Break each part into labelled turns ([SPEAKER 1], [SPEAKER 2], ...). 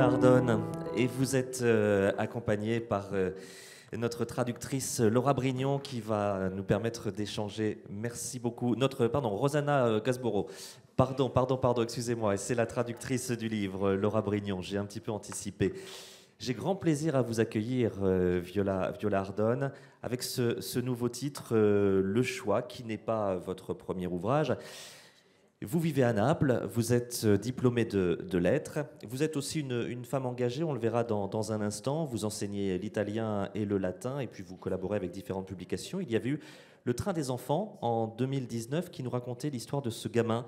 [SPEAKER 1] Viola Ardone, et vous êtes accompagnée par notre traductrice Laura Brignon qui va nous permettre d'échanger. Merci beaucoup. Rosanna Gasboro. Pardon, excusez-moi. C'est la traductrice du livre, Laura Brignon. J'ai un petit peu anticipé. J'ai grand plaisir à vous accueillir, Viola Ardone, avec ce nouveau titre, Le Choix, qui n'est pas votre premier ouvrage. Vous vivez à Naples, vous êtes diplômée de lettres, vous êtes aussi une femme engagée, on le verra dans un instant, vous enseignez l'italien et le latin, et puis vous collaborez avec différentes publications. Il y avait eu Le Train des enfants en 2019 qui nous racontait l'histoire de ce gamin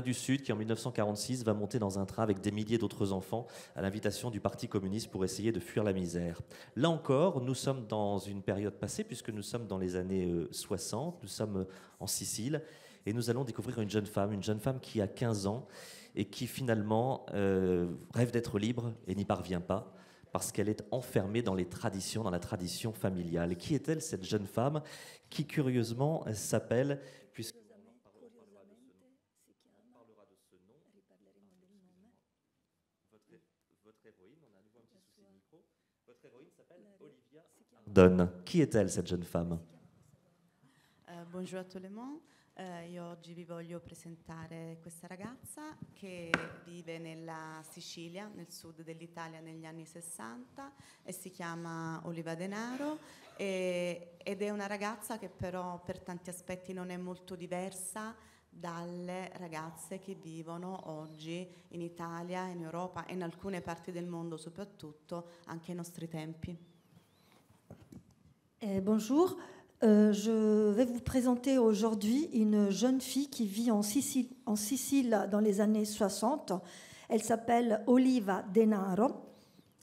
[SPEAKER 1] du Sud qui en 1946 va monter dans un train avec des milliers d'autres enfants à l'invitation du Parti communiste pour essayer de fuir la misère. Là encore, nous sommes dans une période passée puisque nous sommes dans les années 60, nous sommes en Sicile. Et nous allons découvrir une jeune femme qui a 15 ans et qui finalement rêve d'être libre et n'y parvient pas parce qu'elle est enfermée dans la tradition familiale. Et qui est-elle, cette jeune femme qui, curieusement, s'appelle, puisque on parlera de ce nom, votre héroïne, on a à nouveau un petit souci de micro, votre héroïne s'appelle Olivia Ardone. Qui est-elle, cette jeune femme?
[SPEAKER 2] Bonjour a tout le monde. Io oggi vi voglio presentare questa ragazza che vive nella Sicilia, nel sud dell'Italia negli anni 60 e si chiama Oliva Denaro ed è una ragazza che però per tanti aspetti non è molto diversa dalle ragazze che vivono oggi in Italia, in Europa e in alcune parti del mondo soprattutto anche ai nostri tempi.
[SPEAKER 3] Bonjour. Je vais vous présenter aujourd'hui une jeune fille qui vit en Sicile dans les années 60. Elle s'appelle Oliva Denaro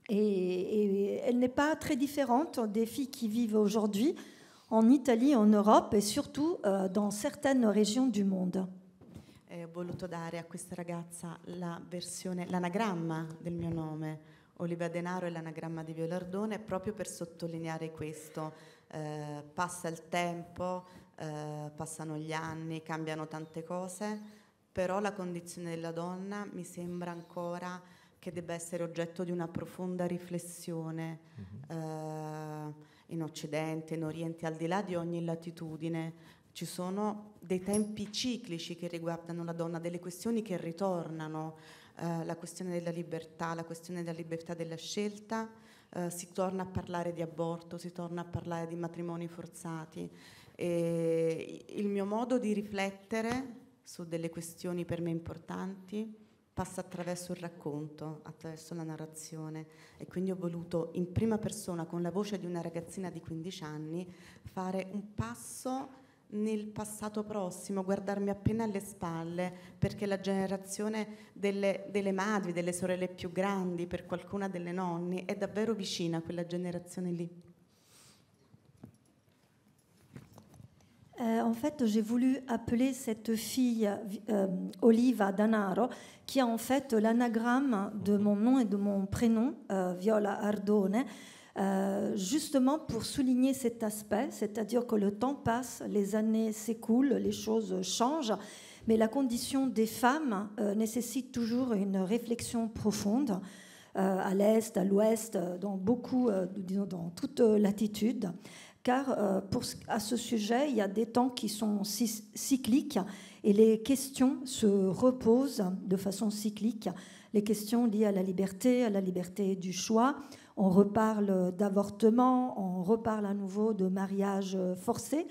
[SPEAKER 3] et elle n'est pas très différente des filles qui vivent aujourd'hui en Italie, en Europe et surtout dans certaines régions du monde.
[SPEAKER 2] Ho voluto dare a questa ragazza l'anagramma del mio nome. Oliva Denaro è l'anagramma di Viola Ardone proprio per sottolineare questo. Passa il tempo, passano gli anni, cambiano tante cose, però la condizione della donna mi sembra ancora che debba essere oggetto di una profonda riflessione in Occidente, in Oriente, al di là di ogni latitudine. Ci sono dei tempi ciclici che riguardano la donna, delle questioni che ritornano, la questione della libertà della scelta. Si torna a parlare di aborto, si torna a parlare di matrimoni forzati e il mio modo di riflettere su delle questioni per me importanti passa attraverso il racconto, attraverso la narrazione e quindi ho voluto in prima persona con la voce di una ragazzina di 15 anni fare un passo nel passato prossimo, guardarmi appena alle spalle perché la generazione delle madri, delle sorelle più grandi, per qualcuna delle nonni è davvero vicina a quella generazione lì.
[SPEAKER 3] En fait, j'ai voulu appeler cette fille Oliva Denaro, qui est en fait l'anagramme de mon nom et de mon prénom, Viola Ardone, justement pour souligner cet aspect, c'est-à-dire que le temps passe, les années s'écoulent, les choses changent, mais la condition des femmes nécessite toujours une réflexion profonde, à l'est, à l'ouest, dans toute latitude, car à ce sujet, il y a des temps qui sont cycliques et les questions se reposent de façon cyclique, les questions liées à la liberté du choix. On reparle d'avortement, on reparle à nouveau de mariage forcé.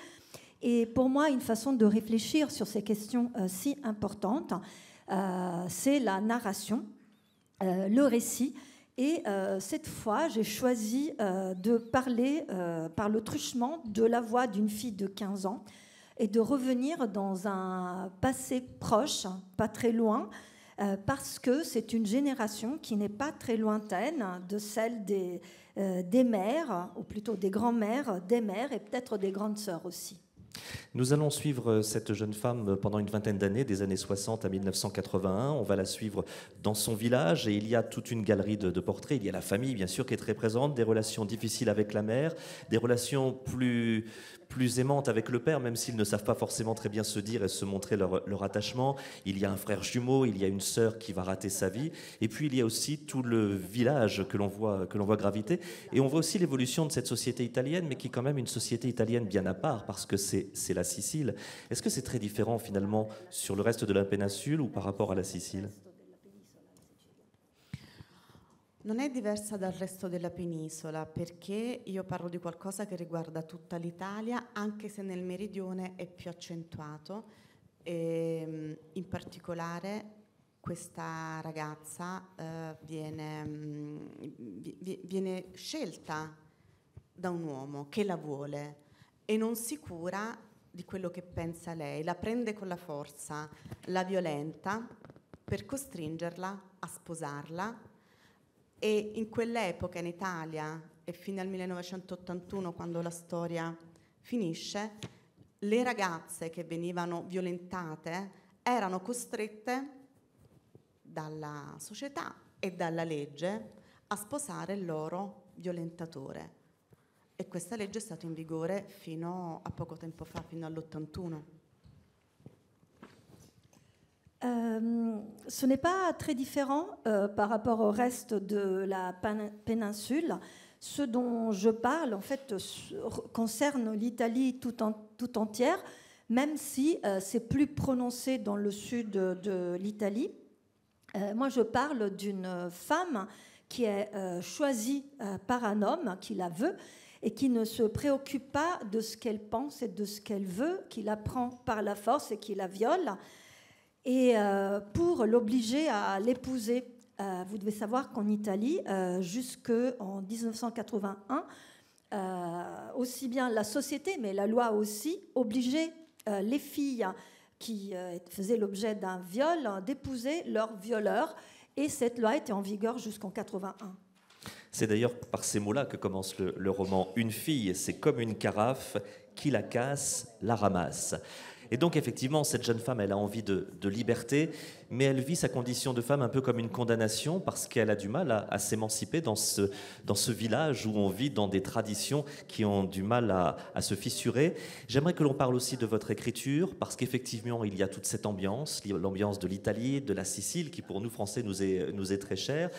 [SPEAKER 3] Et pour moi, une façon de réfléchir sur ces questions si importantes, c'est la narration, le récit. Et cette fois, j'ai choisi de parler par le truchement de la voix d'une fille de 15 ans et de revenir dans un passé proche, pas très loin, parce que c'est une génération qui n'est pas très lointaine de celle des mères, ou plutôt des grands-mères, des mères et peut-être des grandes sœurs aussi.
[SPEAKER 1] Nous allons suivre cette jeune femme pendant une vingtaine d'années, des années 60 à 1981. On va la suivre dans son village et il y a toute une galerie de portraits. Il y a la famille, bien sûr, qui est très présente, des relations difficiles avec la mère, des relations plus plus aimante avec le père, même s'ils ne savent pas forcément très bien se dire et se montrer leur attachement. Il y a un frère jumeau, il y a une sœur qui va rater sa vie, et puis il y a aussi tout le village que l'on voit graviter. Et on voit aussi l'évolution de cette société italienne, mais qui est quand même une société italienne bien à part, parce que c'est la Sicile. Est-ce que c'est très différent finalement sur le reste de la péninsule ou par rapport à la Sicile?
[SPEAKER 2] Non è diversa dal resto della penisola, perché io parlo di qualcosa che riguarda tutta l'Italia, anche se nel meridione è più accentuato. E, in particolare questa ragazza viene scelta da un uomo che la vuole e non si cura di quello che pensa lei, la prende con la forza, la violenta per costringerla a sposarla. E in quell'epoca in Italia e fino al 1981, quando la storia finisce, le ragazze che venivano violentate erano costrette dalla società e dalla legge a sposare il loro violentatore. E questa legge è stata in vigore fino a poco tempo fa, fino all'81.
[SPEAKER 3] Ce n'est pas très différent par rapport au reste de la péninsule. Ce dont je parle, en fait, concerne l'Italie tout entière, même si c'est plus prononcé dans le sud de l'Italie. Moi, je parle d'une femme qui est choisie par un homme qui la veut et qui ne se préoccupe pas de ce qu'elle pense et de ce qu'elle veut, qui la prend par la force et qui la viole. Et pour l'obliger à l'épouser, vous devez savoir qu'en Italie, jusqu'en 1981, aussi bien la société, mais la loi aussi, obligeait les filles qui faisaient l'objet d'un viol d'épouser leur violeur. Et cette loi était en vigueur jusqu'en 81.
[SPEAKER 1] C'est d'ailleurs par ces mots-là que commence le roman. Une fille, c'est comme une carafe, qui la casse, la ramasse. Et donc effectivement, cette jeune femme, elle a envie de liberté, mais elle vit sa condition de femme un peu comme une condamnation parce qu'elle a du mal à s'émanciper dans ce village où on vit dans des traditions qui ont du mal à se fissurer. J'aimerais que l'on parle aussi de votre écriture parce qu'effectivement, il y a toute cette ambiance, l'ambiance de l'Italie, de la Sicile, qui pour nous Français nous est très chère.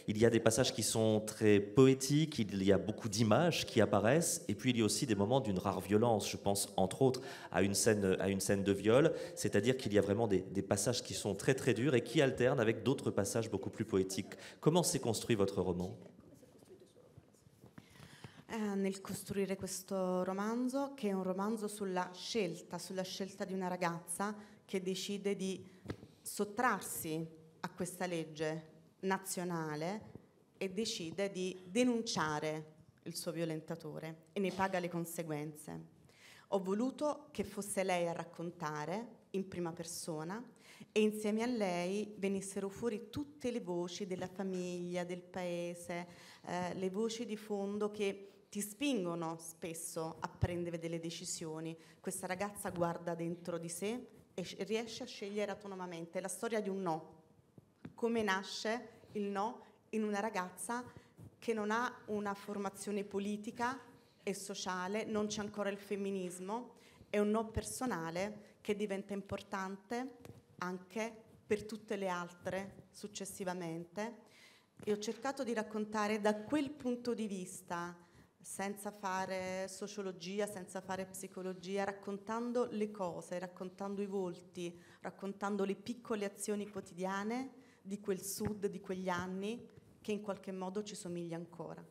[SPEAKER 1] Il y a des passages qui sont très poétiques, il y a beaucoup d'images qui apparaissent, et puis il y a aussi des moments d'une rare violence. Je pense entre autres à une scène de viol, c'est-à-dire qu'il y a vraiment des passages qui sont très très durs et qui alternent avec d'autres passages beaucoup plus poétiques. Comment s'est construit votre roman?
[SPEAKER 2] Nel costruire questo romanzo, che è un romanzo sulla scelta di una ragazza che decide di sottrarsi a questa legge nazionale e decide di denunciare il suo violentatore e ne paga le conseguenze. Ho voluto che fosse lei a raccontare in prima persona e insieme a lei venissero fuori tutte le voci della famiglia, del paese, le voci di fondo che ti spingono spesso a prendere delle decisioni. Questa ragazza guarda dentro di sé e riesce a scegliere autonomamente. È la storia di un no. Come nasce il no in una ragazza che non ha una formazione politica e sociale, non c'è ancora il femminismo, è un no personale che diventa importante anche per tutte le altre successivamente. E ho cercato di raccontare da quel punto di vista, senza fare sociologia, senza fare psicologia, raccontando le cose, raccontando i volti, raccontando le piccole azioni quotidiane di quel sud, di quegli anni, che in qualche modo ci somiglia ancora.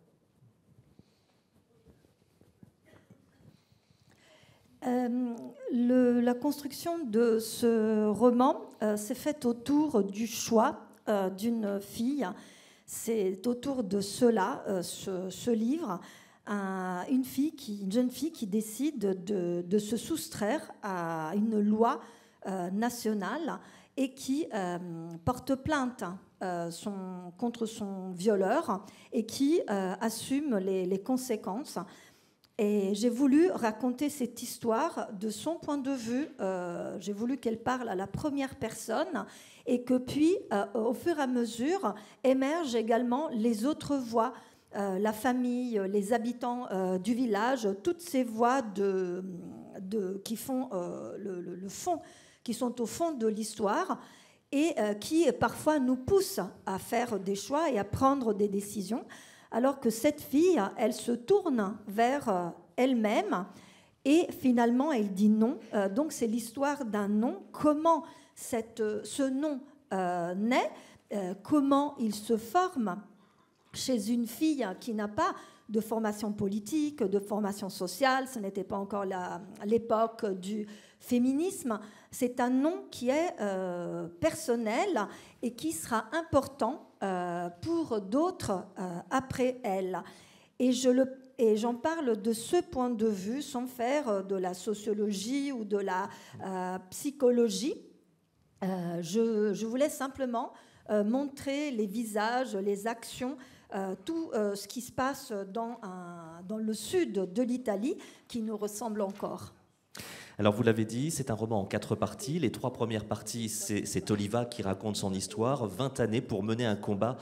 [SPEAKER 3] La construction de ce roman s'est faite autour du choix d'une fille. C'est autour de cela, ce livre, une jeune fille qui décide de se soustraire à une loi nationale et qui porte plainte contre son violeur et qui assume les conséquences. Et j'ai voulu raconter cette histoire de son point de vue. J'ai voulu qu'elle parle à la première personne et que puis, au fur et à mesure, émergent également les autres voix la famille, les habitants du village, toutes ces voix qui font le fond, qui sont au fond de l'histoire et qui parfois nous poussent à faire des choix et à prendre des décisions, alors que cette fille, elle se tourne vers elle-même et finalement elle dit non. Donc c'est l'histoire d'un non, comment ce non naît, comment il se forme chez une fille qui n'a pas de formation politique, de formation sociale. Ce n'était pas encore l'époque du féminisme. C'est un nom qui est personnel et qui sera important pour d'autres après elle. Et j'en parle de ce point de vue, sans faire de la sociologie ou de la psychologie. Je voulais simplement montrer les visages, les actions, tout ce qui se passe dans le sud de l'Italie qui nous ressemble encore.
[SPEAKER 1] Alors vous l'avez dit, c'est un roman en 4 parties. Les 3 premières parties, c'est Oliva qui raconte son histoire, 20 années pour mener un combat,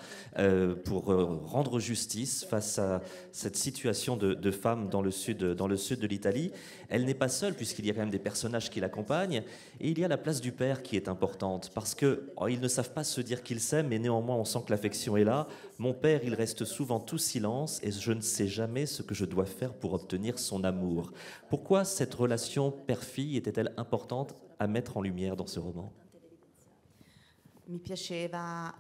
[SPEAKER 1] pour rendre justice face à cette situation de femme dans le sud de l'Italie. Elle n'est pas seule puisqu'il y a quand même des personnages qui l'accompagnent. Et il y a la place du père qui est importante parce qu'ils ne savent pas se dire qu'ils s'aiment, mais néanmoins on sent que l'affection est là. Mon père, il reste souvent tout silence et je ne sais jamais ce que je dois faire pour obtenir son amour. Pourquoi cette relation père-fille était-elle importante à mettre en lumière dans ce roman?
[SPEAKER 2] Mi piaceva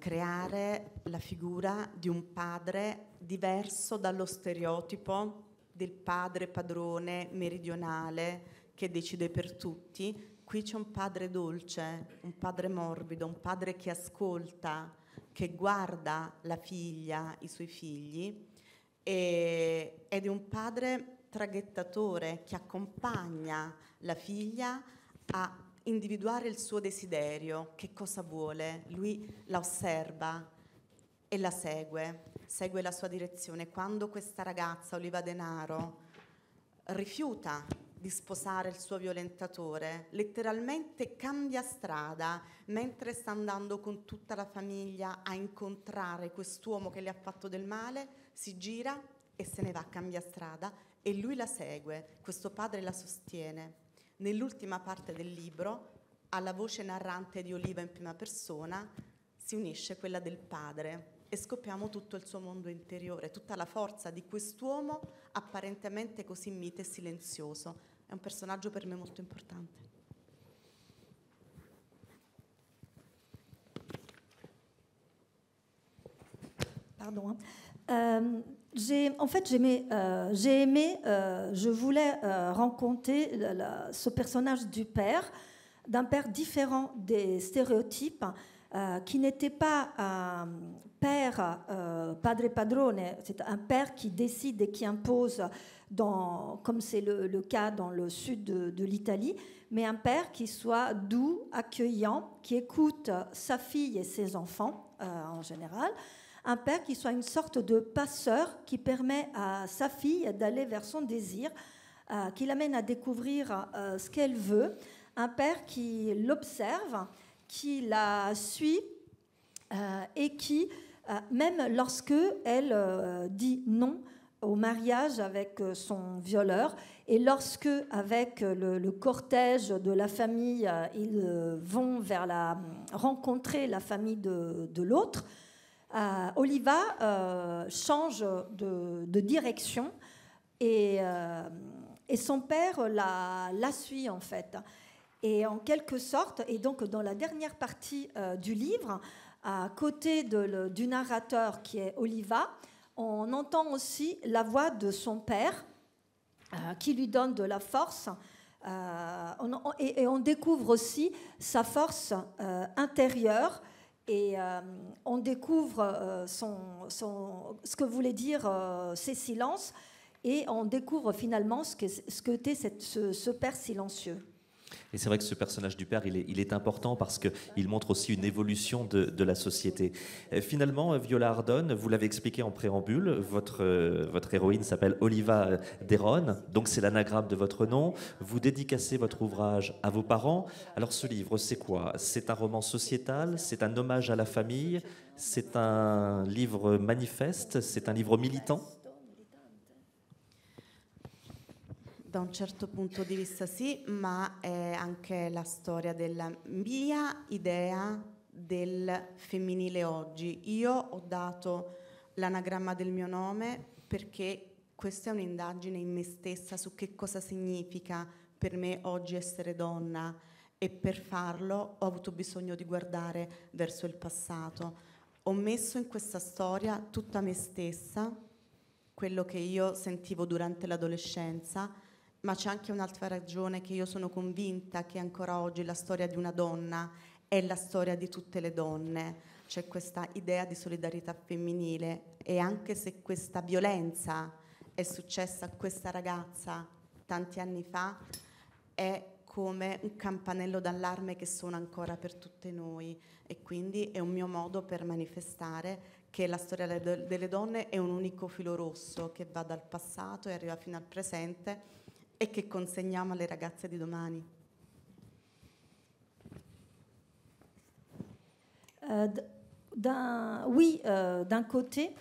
[SPEAKER 2] creare la figura di un padre diverso dallo stereotipo del padre padrone meridionale che decide per tutti. Qui c'è un padre dolce, un padre morbido, un padre che ascolta, che guarda la figlia, i suoi figli, ed è un padre traghettatore che accompagna la figlia a individuare il suo desiderio, che cosa vuole. Lui la osserva e la segue la sua direzione. Quando questa ragazza, Oliva Denaro, rifiuta di sposare il suo violentatore, letteralmente cambia strada mentre sta andando con tutta la famiglia a incontrare quest'uomo che le ha fatto del male, si gira e se ne va, cambia strada e lui la segue, questo padre la sostiene. Nell'ultima parte del libro, alla voce narrante di Oliva in prima persona, si unisce quella del padre e scopriamo tutto il suo mondo interiore, tutta la forza di quest'uomo apparentemente così mite e silenzioso. È un personaggio per me molto importante.
[SPEAKER 3] Pardon. J'ai aimé, je voulais rencontrer ce personnage du père, d'un père différent des stéréotypes, qui n'était pas un père padre padrone, c'est un père qui décide et qui impose, comme c'est le cas dans le sud de l'Italie, mais un père qui soit doux, accueillant, qui écoute sa fille et ses enfants en général. Un père qui soit une sorte de passeur qui permet à sa fille d'aller vers son désir, qui l'amène à découvrir ce qu'elle veut. Un père qui l'observe, qui la suit et qui, même lorsque elle dit non au mariage avec son violeur, et lorsque, avec le cortège de la famille, ils vont rencontrer la famille de l'autre, Oliva change de direction et son père la suit en fait. Et en quelque sorte, et donc dans la dernière partie du livre, à côté du narrateur qui est Oliva, on entend aussi la voix de son père qui lui donne de la force. Et on découvre aussi sa force intérieure. Et on découvre ce que voulaient dire ces silences, et on découvre finalement ce qu'était ce père silencieux.
[SPEAKER 1] Et c'est vrai que ce personnage du père, il est important parce qu'il montre aussi une évolution de la société. Finalement, Viola Ardone, vous l'avez expliqué en préambule, votre héroïne s'appelle Oliva Deron, donc c'est l'anagramme de votre nom. Vous dédicacez votre ouvrage à vos parents. Alors ce livre, c'est quoi? C'est un roman sociétal, c'est un hommage à la famille, c'est un livre manifeste, c'est un livre militant?
[SPEAKER 2] Da un certo punto di vista sì, ma è anche la storia della mia idea del femminile oggi. Io ho dato l'anagramma del mio nome perché questa è un'indagine in me stessa su che cosa significa per me oggi essere donna, e per farlo ho avuto bisogno di guardare verso il passato. Ho messo in questa storia tutta me stessa, quello che io sentivo durante l'adolescenza, ma c'è anche un'altra ragione, che io sono convinta che ancora oggi la storia di una donna è la storia di tutte le donne. C'è questa idea di solidarietà femminile, e anche se questa violenza è successa a questa ragazza tanti anni fa, è come un campanello d'allarme che suona ancora per tutte noi, e quindi è un mio modo per manifestare che la storia delle donne è un unico filo rosso che va dal passato e arriva fino al presente, e che consegniamo alle ragazze di domani.
[SPEAKER 3] Oui, d'un côté,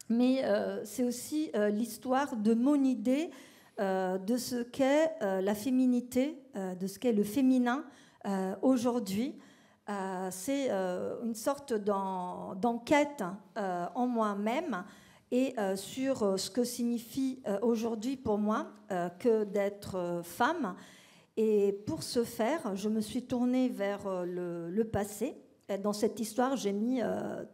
[SPEAKER 3] mais c'est aussi l'histoire de mon idée de ce qu'est la féminité, de ce qu'est le féminin aujourd'hui. C'est une sorte d'enquête en moi-même, et sur ce que signifie aujourd'hui pour moi que d'être femme. Et pour ce faire, je me suis tournée vers le passé. Et dans cette histoire, j'ai mis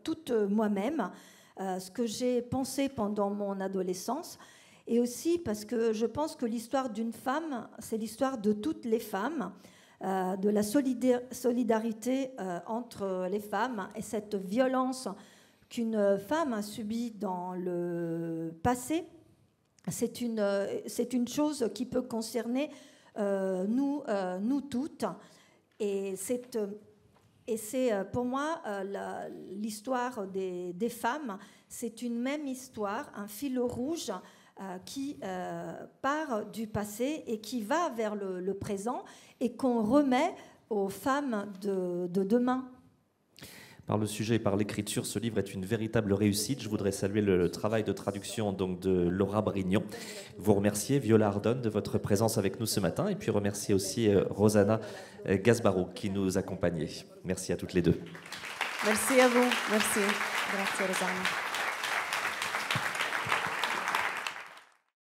[SPEAKER 3] toute moi-même, ce que j'ai pensé pendant mon adolescence, et aussi parce que je pense que l'histoire d'une femme, c'est l'histoire de toutes les femmes, de la solidarité entre les femmes, et cette violence qu'une femme a subie dans le passé, c'est une chose qui peut concerner nous toutes. Et c'est pour moi l'histoire des femmes, c'est une même histoire, un fil rouge qui part du passé et qui va vers le présent, et qu'on remet aux femmes de demain.
[SPEAKER 1] Par le sujet et par l'écriture, ce livre est une véritable réussite. Je voudrais saluer le travail de traduction donc de Laura Brignon. Vous remercier, Viola Ardone, de votre présence avec nous ce matin, et puis remercier aussi Rosanna Gasbarro qui nous accompagnait. Merci à toutes les deux.
[SPEAKER 2] Merci à vous. Merci. Grazie Rosanna.